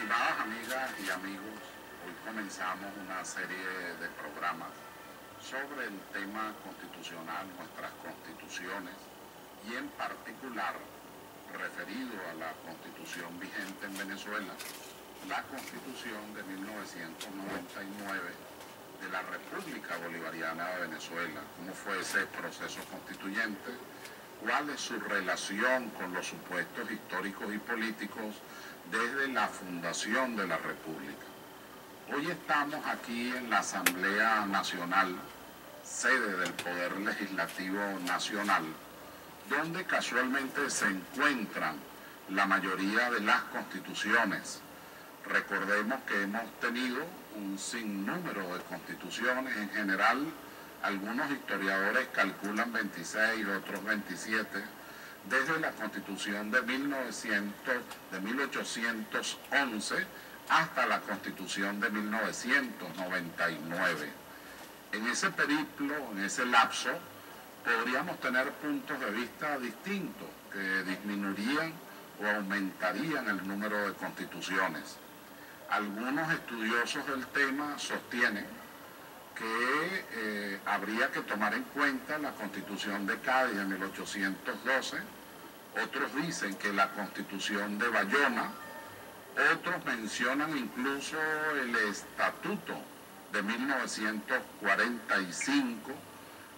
Estimadas amigas y amigos, hoy comenzamos una serie de programas sobre el tema constitucional, nuestras constituciones, y en particular referido a la constitución vigente en Venezuela, la constitución de 1999 de la República Bolivariana de Venezuela. ¿Cómo fue ese proceso constituyente? ¿Cuál es su relación con los supuestos históricos y políticos desde la fundación de la República? Hoy estamos aquí en la Asamblea Nacional, sede del Poder Legislativo Nacional, donde casualmente se encuentran la mayoría de las constituciones. Recordemos que hemos tenido un sinnúmero de constituciones. En general, algunos historiadores calculan 26, otros 27, desde la Constitución de 1811 hasta la Constitución de 1999. En ese periplo, en ese lapso, podríamos tener puntos de vista distintos que disminuirían o aumentarían el número de constituciones. Algunos estudiosos del tema sostienen que habría que tomar en cuenta la Constitución de Cádiz de 1812, otros dicen que la Constitución de Bayona, otros mencionan incluso el Estatuto de 1945,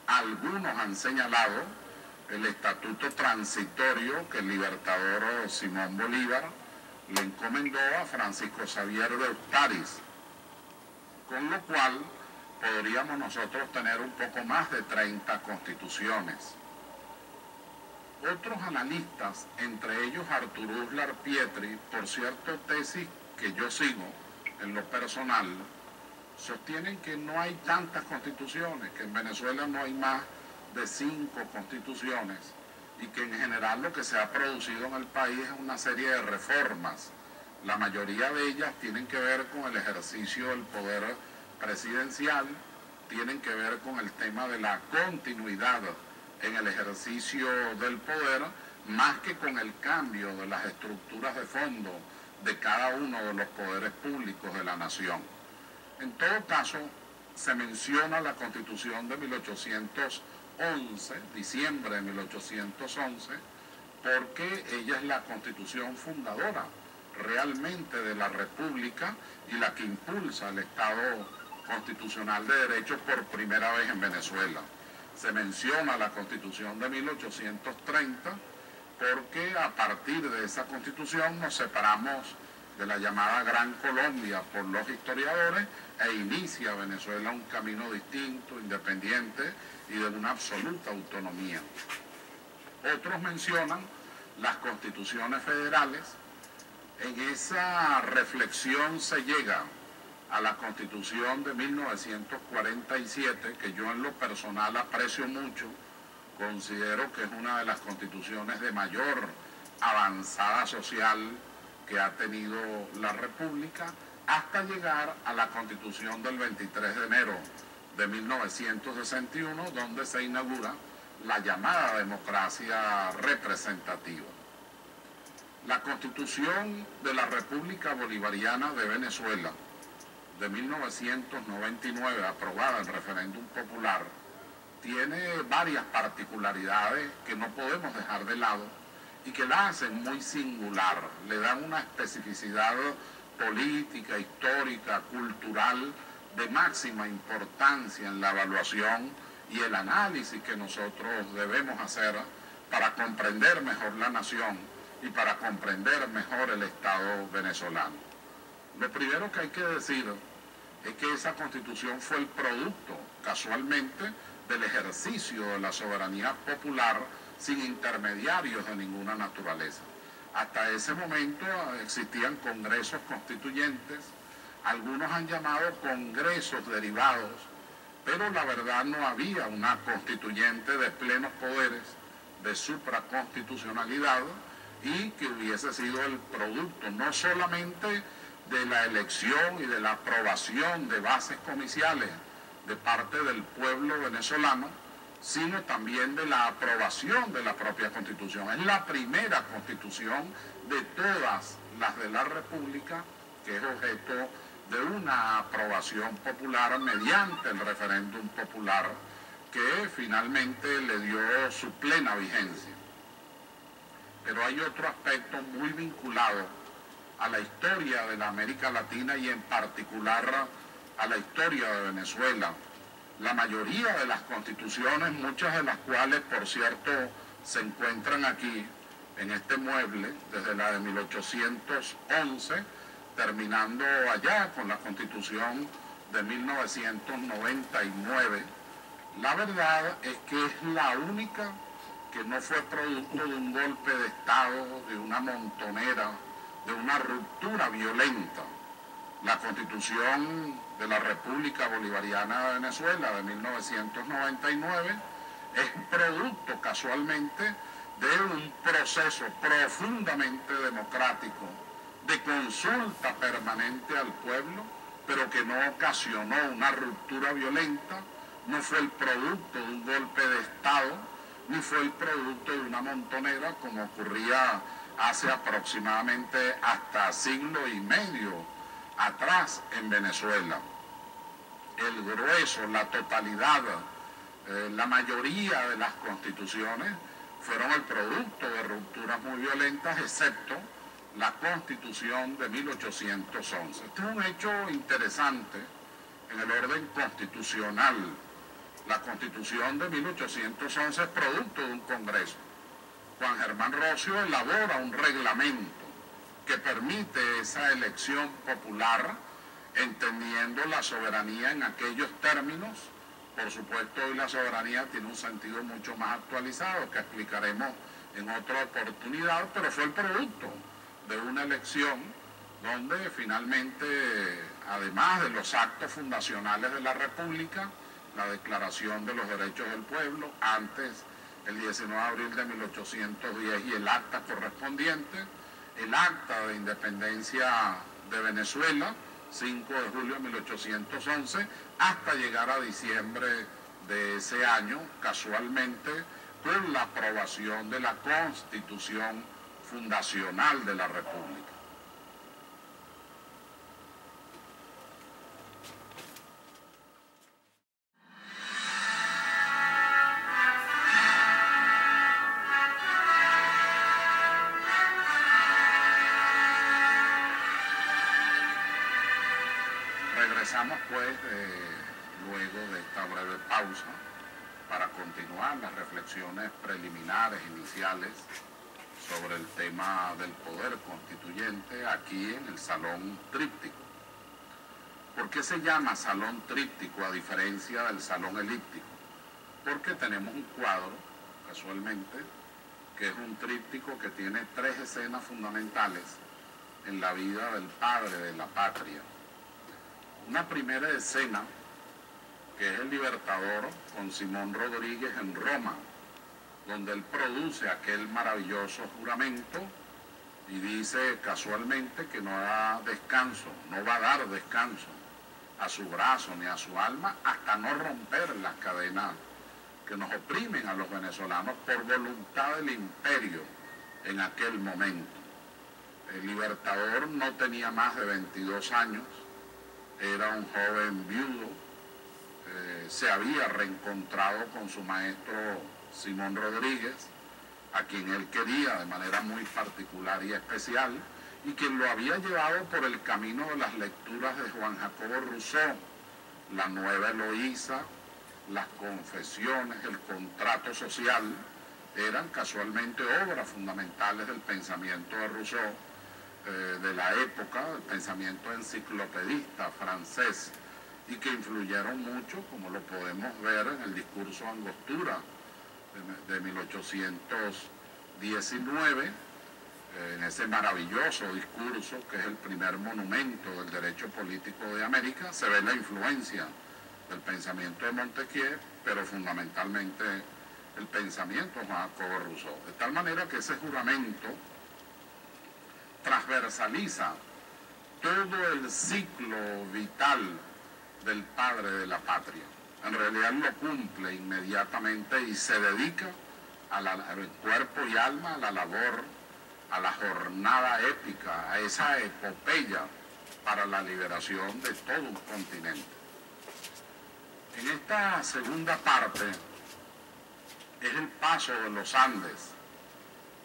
algunos han señalado el Estatuto Transitorio que el libertador Simón Bolívar le encomendó a Francisco Xavier de Ustariz, con lo cual podríamos nosotros tener un poco más de 30 constituciones. Otros analistas, entre ellos Arturo Uslar Pietri, por cierto tesis que yo sigo en lo personal, sostienen que no hay tantas constituciones, que en Venezuela no hay más de 5 constituciones y que en general lo que se ha producido en el país es una serie de reformas. La mayoría de ellas tienen que ver con el ejercicio del poder presidencial, tienen que ver con el tema de la continuidad en el ejercicio del poder, más que con el cambio de las estructuras de fondo de cada uno de los poderes públicos de la nación. En todo caso, se menciona la Constitución de 1811, diciembre de 1811, porque ella es la Constitución fundadora realmente de la República y la que impulsa el Estado constitucional de derecho por primera vez en Venezuela. Se menciona la Constitución de 1830 porque a partir de esa Constitución nos separamos de la llamada Gran Colombia por los historiadores e inicia Venezuela un camino distinto, independiente y de una absoluta autonomía. Otros mencionan las constituciones federales. En esa reflexión se llega a la Constitución de 1947, que yo en lo personal aprecio mucho, considero que es una de las constituciones de mayor avanzada social que ha tenido la República, hasta llegar a la Constitución del 23 de enero de 1961, donde se inaugura la llamada democracia representativa. La Constitución de la República Bolivariana de Venezuela de 1999, aprobada en referéndum popular, tiene varias particularidades que no podemos dejar de lado y que la hacen muy singular, le dan una especificidad política, histórica, cultural, de máxima importancia en la evaluación y el análisis que nosotros debemos hacer para comprender mejor la nación y para comprender mejor el Estado venezolano. Lo primero que hay que decir es que esa Constitución fue el producto, casualmente, del ejercicio de la soberanía popular sin intermediarios de ninguna naturaleza. Hasta ese momento existían congresos constituyentes, algunos han llamado congresos derivados, pero la verdad no había una constituyente de plenos poderes, de supraconstitucionalidad, y que hubiese sido el producto no solamente de la elección y de la aprobación de bases comiciales de parte del pueblo venezolano, sino también de la aprobación de la propia Constitución. Es la primera Constitución de todas las de la República que es objeto de una aprobación popular mediante el referéndum popular que finalmente le dio su plena vigencia. Pero hay otro aspecto muy vinculado a la historia de la América Latina y en particular a la historia de Venezuela. La mayoría de las constituciones, muchas de las cuales, por cierto, se encuentran aquí, en este mueble, desde la de 1811, terminando allá con la Constitución de 1999, la verdad es que es la única que no fue producto de un golpe de Estado, de una montonera, de una ruptura violenta. La Constitución de la República Bolivariana de Venezuela de 1999 es producto casualmente de un proceso profundamente democrático de consulta permanente al pueblo, pero que no ocasionó una ruptura violenta, no fue el producto de un golpe de Estado, ni fue el producto de una montonera como ocurría hace aproximadamente hasta siglo y medio atrás en Venezuela. El grueso, la totalidad, la mayoría de las constituciones fueron el producto de rupturas muy violentas, excepto la Constitución de 1811. Este es un hecho interesante en el orden constitucional. La Constitución de 1811 es producto de un Congreso. Juan Germán Rocio elabora un reglamento que permite esa elección popular, entendiendo la soberanía en aquellos términos. Por supuesto, hoy la soberanía tiene un sentido mucho más actualizado, que explicaremos en otra oportunidad, pero fue el producto de una elección donde finalmente, además de los actos fundacionales de la República, la Declaración de los Derechos del Pueblo, antes el 19 de abril de 1810 y el acta correspondiente, el acta de independencia de Venezuela, 5 de julio de 1811, hasta llegar a diciembre de ese año, casualmente, con la aprobación de la Constitución fundacional de la República. Regresamos pues luego de esta breve pausa para continuar las reflexiones preliminares, iniciales, sobre el tema del poder constituyente aquí en el Salón Tríptico. ¿Por qué se llama Salón Tríptico a diferencia del Salón Elíptico? Porque tenemos un cuadro, casualmente, que es un tríptico que tiene 3 escenas fundamentales en la vida del padre de la patria. Una primera escena, que es el Libertador con Simón Rodríguez en Roma, donde él produce aquel maravilloso juramento y dice casualmente que no da descanso, no va a dar descanso a su brazo ni a su alma hasta no romper las cadenas que nos oprimen a los venezolanos por voluntad del imperio en aquel momento. El Libertador no tenía más de 22 años, era un joven viudo, se había reencontrado con su maestro Simón Rodríguez, a quien él quería de manera muy particular y especial, y quien lo había llevado por el camino de las lecturas de Juan Jacobo Rousseau, la Nueva Eloísa, las Confesiones, el Contrato Social, eran casualmente obras fundamentales del pensamiento de Rousseau, de la época, del pensamiento enciclopedista francés, y que influyeron mucho, como lo podemos ver en el discurso Angostura de 1819, en ese maravilloso discurso que es el primer monumento del derecho político de América, se ve la influencia del pensamiento de Montesquieu, pero fundamentalmente el pensamiento de Juan Jacobo Rousseau. De tal manera que ese juramento transversaliza todo el ciclo vital del padre de la patria. En realidad lo cumple inmediatamente y se dedica al cuerpo y alma, a la labor, a la jornada épica, a esa epopeya para la liberación de todo un continente. En esta segunda parte es el paso de los Andes.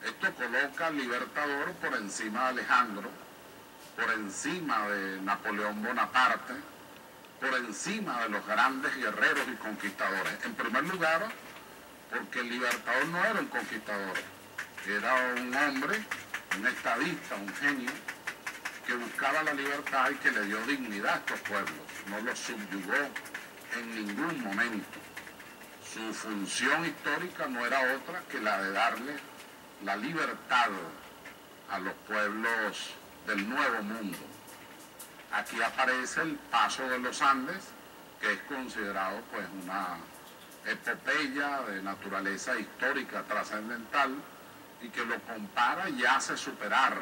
Esto coloca al Libertador por encima de Alejandro, por encima de Napoleón Bonaparte, por encima de los grandes guerreros y conquistadores. En primer lugar, porque el Libertador no era un conquistador, era un hombre, un estadista, un genio, que buscaba la libertad y que le dio dignidad a estos pueblos, no los subyugó en ningún momento. Su función histórica no era otra que la de darle la libertad a los pueblos del Nuevo Mundo. Aquí aparece el paso de los Andes, que es considerado pues una epopeya de naturaleza histórica trascendental y que lo compara y hace superar,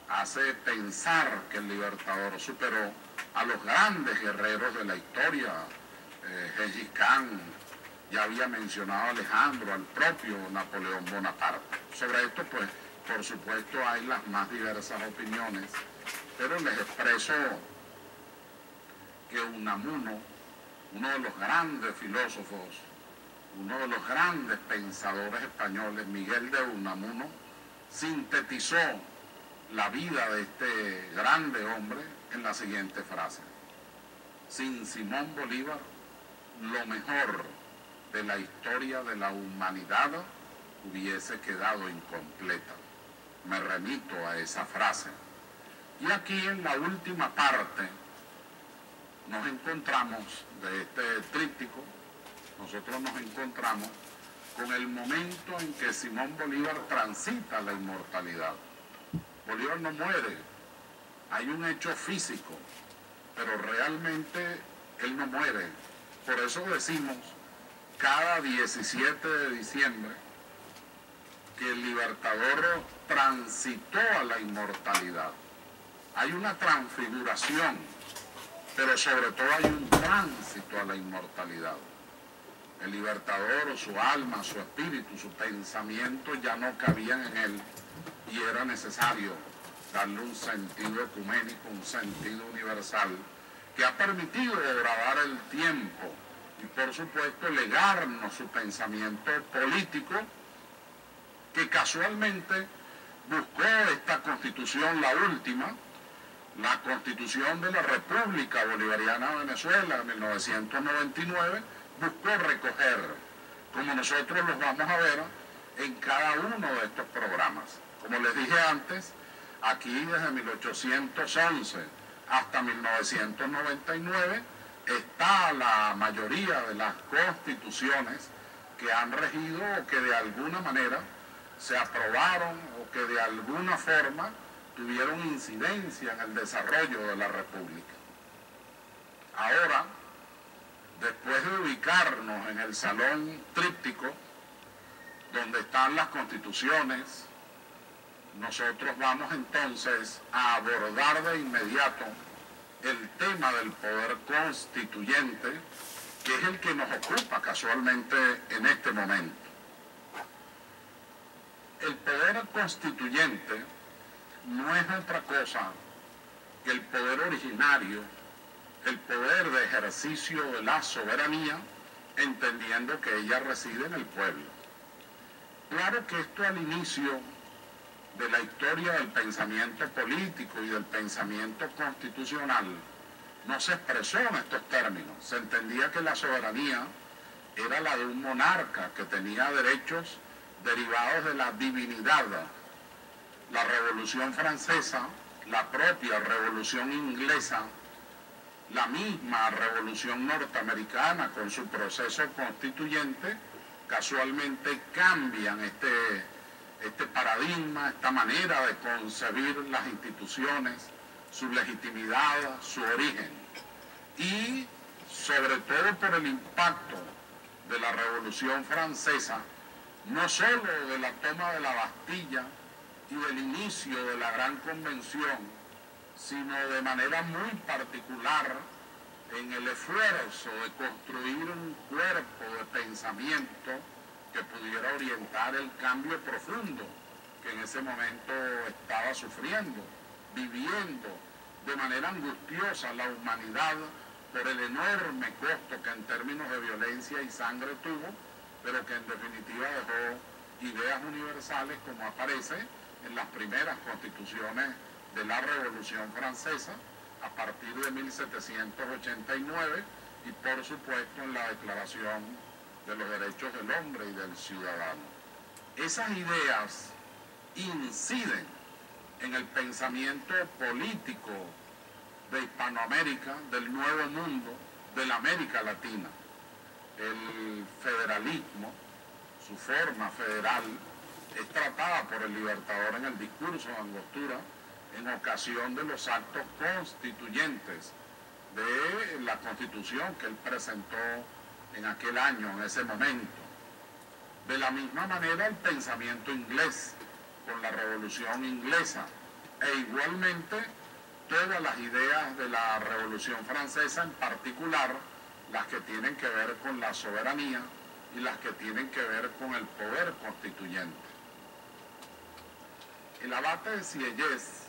hace pensar que el Libertador superó a los grandes guerreros de la historia, Gengis Khan, ya había mencionado a Alejandro, al propio Napoleón Bonaparte. Sobre esto, pues, por supuesto, hay las más diversas opiniones, pero les expreso que Unamuno, uno de los grandes filósofos, uno de los grandes pensadores españoles, Miguel de Unamuno, sintetizó la vida de este grande hombre en la siguiente frase: sin Simón Bolívar, lo mejor de la historia de la humanidad hubiese quedado incompleta. Me remito a esa frase. Y aquí en la última parte nos encontramos de este tríptico, nosotros nos encontramos con el momento en que Simón Bolívar transita la inmortalidad. Bolívar no muere, hay un hecho físico, pero realmente él no muere. Por eso decimos cada 17 de diciembre que el Libertador transitó a la inmortalidad. Hay una transfiguración, pero sobre todo hay un tránsito a la inmortalidad. El Libertador, su alma, su espíritu, su pensamiento ya no cabían en él y era necesario darle un sentido ecuménico, un sentido universal que ha permitido degradar el tiempo y por supuesto legarnos su pensamiento político, que casualmente buscó esta constitución, la última, la Constitución de la República Bolivariana de Venezuela, en 1999, buscó recoger, como nosotros los vamos a ver en cada uno de estos programas. Como les dije antes, aquí desde 1811 hasta 1999 está la mayoría de las constituciones que han regido o que de alguna manera se aprobaron o que de alguna forma tuvieron incidencia en el desarrollo de la República. Ahora, después de ubicarnos en el salón tríptico, donde están las constituciones, nosotros vamos entonces a abordar de inmediato el tema del poder constituyente, que es el que nos ocupa casualmente en este momento. El poder constituyente no es otra cosa que el poder originario, el poder de ejercicio de la soberanía, entendiendo que ella reside en el pueblo. Claro que esto al inicio de la historia del pensamiento político y del pensamiento constitucional no se expresó en estos términos. Se entendía que la soberanía era la de un monarca que tenía derechos derivados de la divinidad. La Revolución Francesa, la propia Revolución Inglesa, la misma Revolución Norteamericana con su proceso constituyente, casualmente cambian este paradigma, esta manera de concebir las instituciones, su legitimidad, su origen. Y sobre todo por el impacto de la Revolución Francesa, no solo de la toma de la Bastilla y del inicio de la Gran Convención, sino de manera muy particular en el esfuerzo de construir un cuerpo de pensamiento que pudiera orientar el cambio profundo que en ese momento estaba sufriendo, viviendo de manera angustiosa la humanidad por el enorme costo que en términos de violencia y sangre tuvo, pero que en definitiva dejó ideas universales como aparece en las primeras constituciones de la Revolución Francesa a partir de 1789 y por supuesto en la Declaración de los Derechos del Hombre y del Ciudadano. Esas ideas inciden en el pensamiento político de Hispanoamérica, del Nuevo Mundo, de la América Latina. El federalismo, su forma federal, es tratada por el Libertador en el discurso de Angostura en ocasión de los actos constituyentes de la Constitución que él presentó en aquel año, en ese momento. De la misma manera el pensamiento inglés, con la Revolución Inglesa, e igualmente todas las ideas de la Revolución Francesa, en particular las que tienen que ver con la soberanía y las que tienen que ver con el poder constituyente. El abate de Sieyès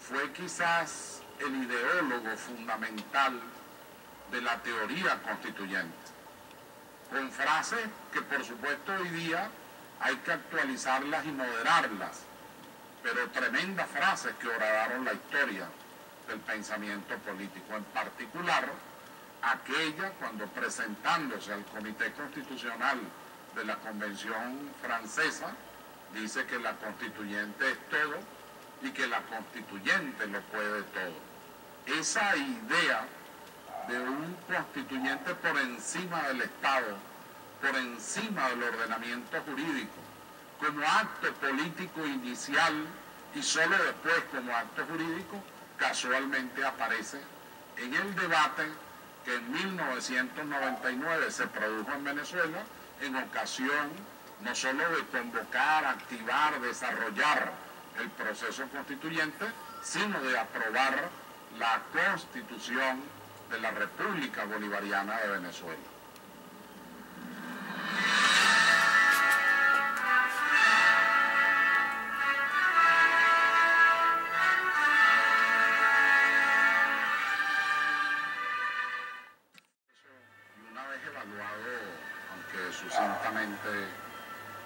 fue quizás el ideólogo fundamental de la teoría constituyente, con frases que por supuesto hoy día hay que actualizarlas y moderarlas, pero tremendas frases que horadaron la historia del pensamiento político, en particular aquella cuando presentándose al Comité Constitucional de la Convención Francesa, dice que la constituyente es todo y que la constituyente lo puede todo. Esa idea de un constituyente por encima del Estado, por encima del ordenamiento jurídico, como acto político inicial y solo después como acto jurídico, casualmente aparece en el debate que en 1999 se produjo en Venezuela en ocasión no solo de convocar, activar, desarrollar el proceso constituyente, sino de aprobar la Constitución de la República Bolivariana de Venezuela. Y una vez evaluado, aunque sucintamente,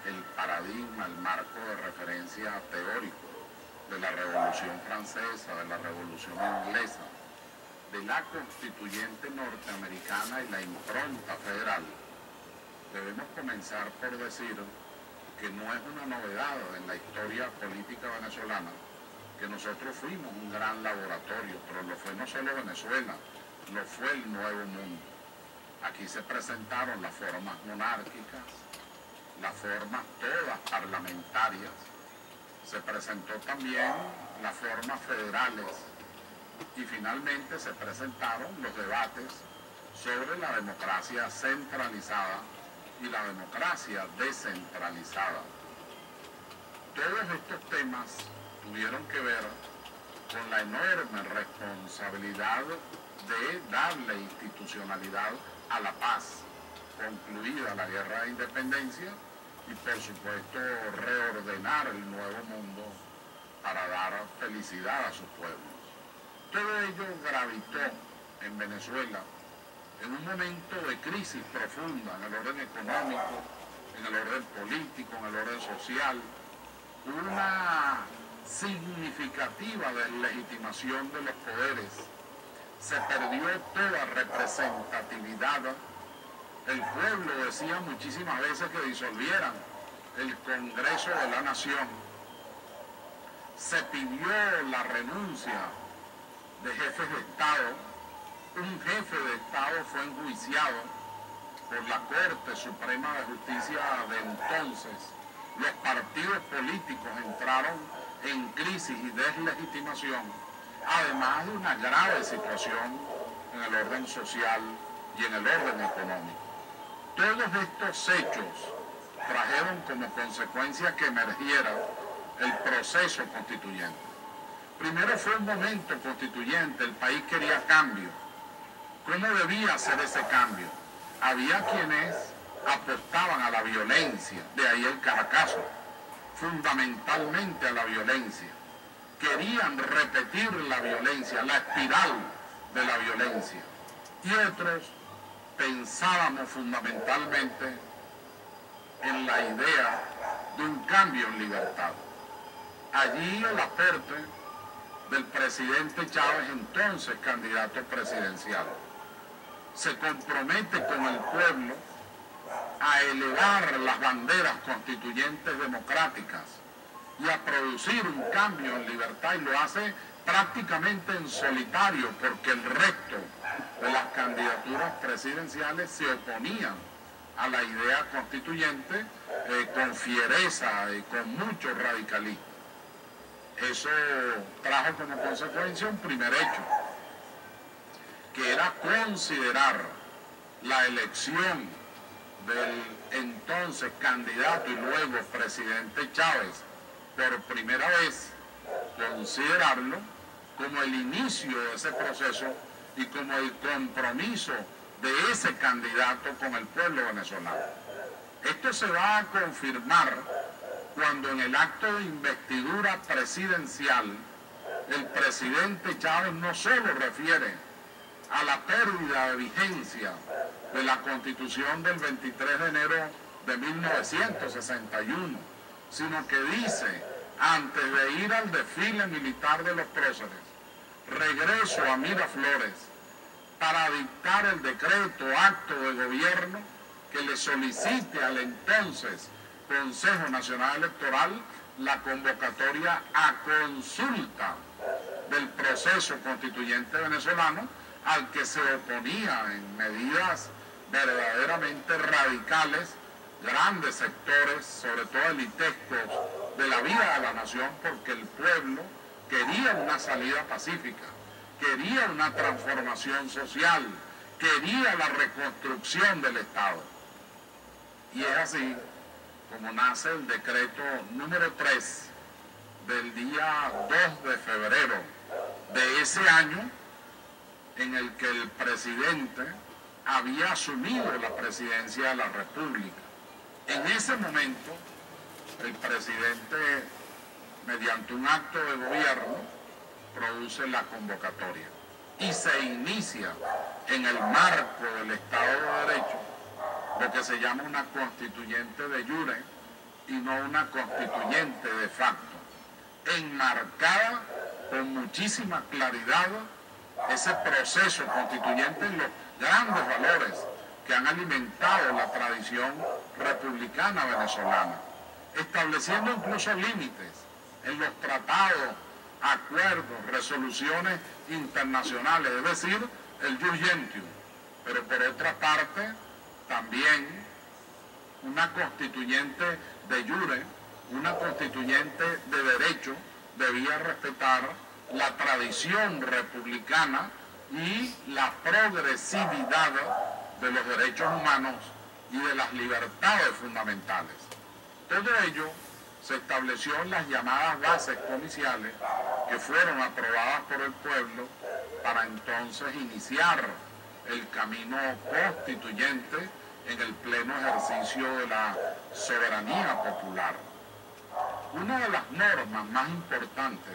el paradigma, el marco de referencia teórico de la Revolución Francesa, de la Revolución Inglesa, de la constituyente norteamericana y la impronta federal, debemos comenzar por decir que no es una novedad en la historia política venezolana que nosotros fuimos un gran laboratorio, pero lo fue no solo Venezuela, lo fue el Nuevo Mundo. Aquí se presentaron las formas monárquicas, las formas todas parlamentarias, se presentó también las formas federales y finalmente se presentaron los debates sobre la democracia centralizada y la democracia descentralizada. Todos estos temas tuvieron que ver con la enorme responsabilidad de darle institucionalidad a la paz, concluida la guerra de independencia, y por supuesto reordenar el nuevo mundo para dar felicidad a sus pueblos. Todo ello gravitó en Venezuela en un momento de crisis profunda en el orden económico, en el orden político, en el orden social, una significativa deslegitimación de los poderes, se perdió toda representatividad. El pueblo decía muchísimas veces que disolvieran el Congreso de la Nación. Se pidió la renuncia de jefes de Estado. Un jefe de Estado fue enjuiciado por la Corte Suprema de Justicia de entonces. Los partidos políticos entraron en crisis y deslegitimación, además de una grave situación en el orden social y en el orden económico. Todos estos hechos trajeron como consecuencia que emergiera el proceso constituyente. Primero fue un momento constituyente, el país quería cambio. ¿Cómo debía ser ese cambio? Había quienes apostaban a la violencia, de ahí el Caracazo, fundamentalmente a la violencia, querían repetir la violencia, la espiral de la violencia. Y otros pensábamos fundamentalmente en la idea de un cambio en libertad. Allí el aporte del presidente Chávez, entonces candidato presidencial, se compromete con el pueblo a elevar las banderas constituyentes democráticas y a producir un cambio en libertad, y lo hace prácticamente en solitario, porque el resto de las candidaturas presidenciales se oponían a la idea constituyente con fiereza y con mucho radicalismo. Eso trajo como consecuencia un primer hecho, que era considerar la elección del entonces candidato y luego presidente Chávez por primera vez, considerarlo como el inicio de ese proceso y como el compromiso de ese candidato con el pueblo venezolano. Esto se va a confirmar cuando en el acto de investidura presidencial el presidente Chávez no solo refiere a la pérdida de vigencia de la Constitución del 23 de enero de 1961, sino que dice, antes de ir al desfile militar de los próceres, regreso a Miraflores para dictar el decreto, acto de gobierno que le solicite al entonces Consejo Nacional Electoral la convocatoria a consulta del proceso constituyente venezolano, al que se oponía en medidas verdaderamente radicales grandes sectores, sobre todo elitescos, de la vida de la nación, porque el pueblo quería una salida pacífica, quería una transformación social, quería la reconstrucción del Estado. Y es así como nace el decreto número 3 del día 2 de febrero de ese año, en el que el presidente había asumido la presidencia de la República. En ese momento, el presidente, mediante un acto de gobierno, produce la convocatoria y se inicia en el marco del Estado de Derecho lo que se llama una constituyente de jure y no una constituyente de facto, enmarcada con muchísima claridad ese proceso constituyente en los grandes valores que han alimentado la tradición republicana venezolana, estableciendo incluso límites en los tratados, acuerdos, resoluciones internacionales, es decir, el jus gentium, pero por otra parte también una constituyente de jure, una constituyente de derecho, debía respetar la tradición republicana y la progresividad de los derechos humanos y de las libertades fundamentales. Todo ello se estableció en las llamadas bases comiciales que fueron aprobadas por el pueblo para entonces iniciar el camino constituyente en el pleno ejercicio de la soberanía popular. Una de las normas más importantes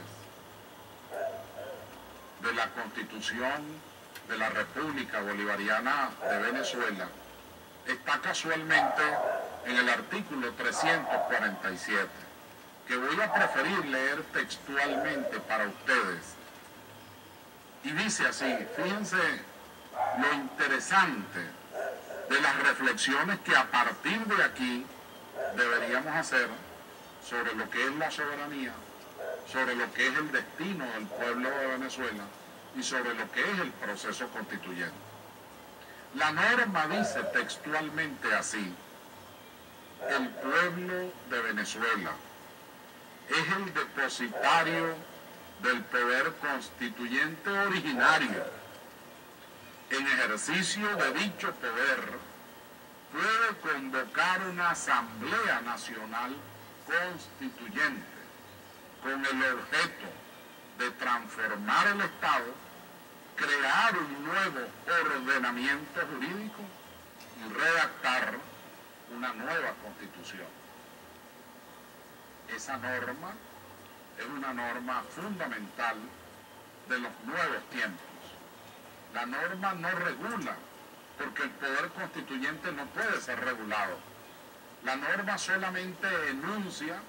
de la Constitución de la República Bolivariana de Venezuela está casualmente en el artículo 347, que voy a preferir leer textualmente para ustedes. Y dice así, fíjense lo interesante de las reflexiones que a partir de aquí deberíamos hacer sobre lo que es la soberanía, sobre lo que es el destino del pueblo de Venezuela y sobre lo que es el proceso constituyente. La norma dice textualmente así: el pueblo de Venezuela es el depositario del poder constituyente originario. En ejercicio de dicho poder, puede convocar una Asamblea Nacional Constituyente con el objeto de transformar el Estado, crear un nuevo ordenamiento jurídico y redactar una nueva Constitución. Esa norma es una norma fundamental de los nuevos tiempos. La norma no regula, porque el poder constituyente no puede ser regulado. La norma solamente enuncia,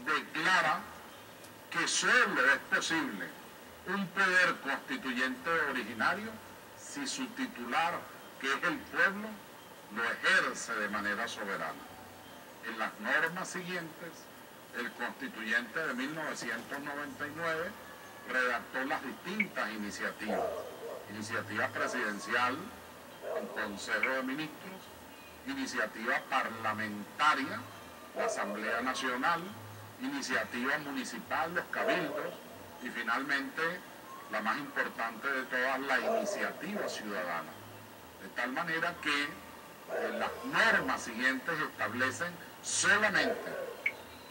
declara que solo es posible un poder constituyente originario si su titular, que es el pueblo, lo ejerce de manera soberana. En las normas siguientes, el constituyente de 1999 redactó las distintas iniciativas. Iniciativa presidencial, el Consejo de Ministros, iniciativa parlamentaria, la Asamblea Nacional, iniciativa municipal, los cabildos, y finalmente, la más importante de todas, la iniciativa ciudadana. De tal manera que las normas siguientes establecen solamente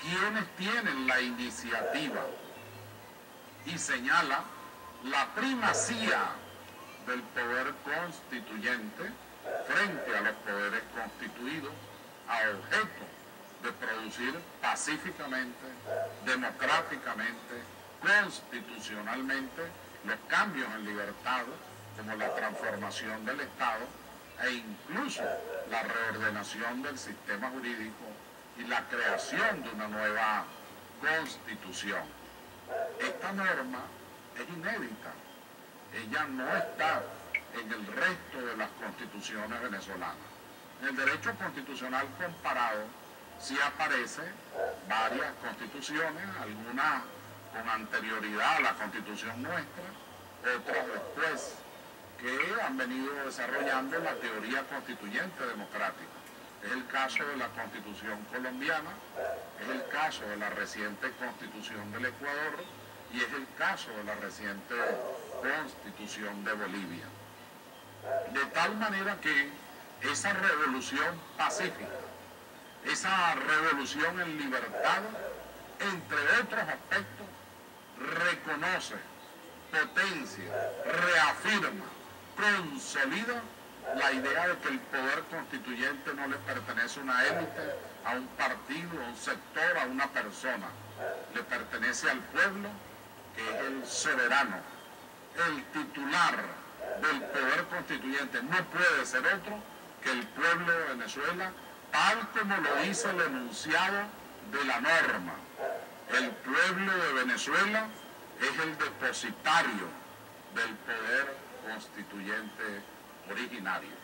quienes tienen la iniciativa y señala la primacía del poder constituyente frente a los poderes constituidos a objeto de producir pacíficamente, democráticamente, constitucionalmente los cambios en libertad, como la transformación del Estado e incluso la reordenación del sistema jurídico y la creación de una nueva constitución. Esta norma es inédita. Ella no está en el resto de las constituciones venezolanas. En el derecho constitucional comparado sí aparecen varias constituciones, algunas con anterioridad a la constitución nuestra, otras después, que han venido desarrollando la teoría constituyente democrática. Es el caso de la Constitución colombiana, es el caso de la reciente Constitución del Ecuador y es el caso de la reciente Constitución de Bolivia. De tal manera que esa revolución pacífica, esa revolución en libertad, entre otros aspectos, reconoce, potencia, reafirma, consolida la idea de que el poder constituyente no le pertenece a una élite, a un partido, a un sector, a una persona. Le pertenece al pueblo, que es el soberano, el titular del poder constituyente. No puede ser otro que el pueblo de Venezuela, tal como lo dice el enunciado de la norma. El pueblo de Venezuela es el depositario del poder constituyente originario.